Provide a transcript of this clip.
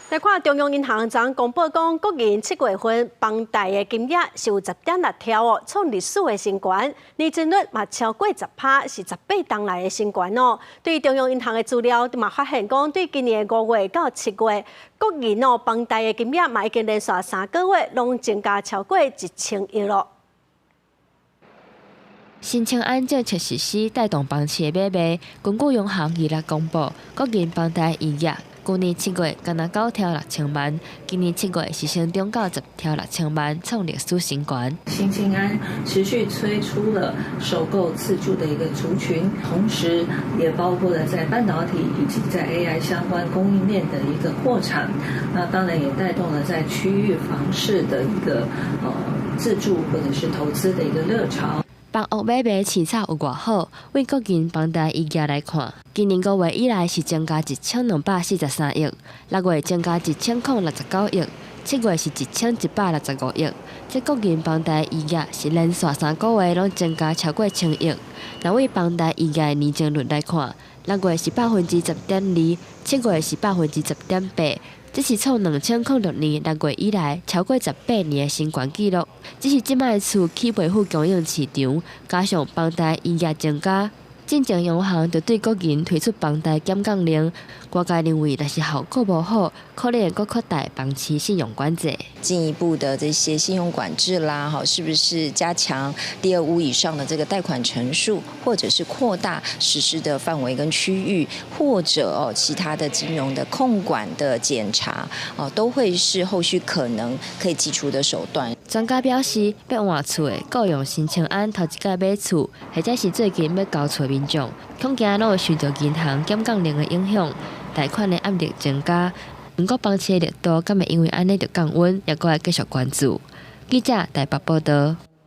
来看中央银行昨公布讲，国银7月份房贷的金额是有10.6条哦，创历史的新高，年增率嘛超过10%，是18档来的新高哦。对中央银行的资料嘛发现讲，对今年5月到7月，国银哦房贷的金额嘛已经连续3个月拢增加超过1000亿了。新青安政策实施带动房市的买卖，根据央行2日公布，国银房贷营业。去年7月，敢若9条6000万，今年7月是升中到10条6000万，创历史新高。新青安持续推出了首购自住的一个族群，同时也包括了在半导体以及在 AI 相关供应链的一个扩产，那当然也带动了在区域房市的一个自住或者是投资的一个热潮。房屋买卖市场有偌好？为国银房贷营业来看，今年5月以来是增加1243亿，6月增加1069亿，7月是1165亿。这国银房贷营业是连续3个月拢增加超过1000亿。若为房贷营业年增率来看，6月是10.2%，7月是10.8%。这是创2006年6月以来超过18年的新高纪录。只是即摆厝起袂赴供应市场，加上房贷营业增加，进前央行就对国银推出房贷减杠令。外界认为，若是效果无好，可能会扩大房市信用管制。进一步的这些信用管制啦，是不是加强第2屋以上的这个贷款成数，或者是扩大实施的范围跟区域，或者其他的金融的控管的检查，都会是后续可能可以祭出的手段。专家表示，要换厝的雇用新青安头一届买厝，或者是最近要交厝的民众，恐惊拢会受到银行减杠令的影响，贷款的压力增加。不过，房市的力度敢会因为安尼就降温，也搁来继续关注。记者台北报道。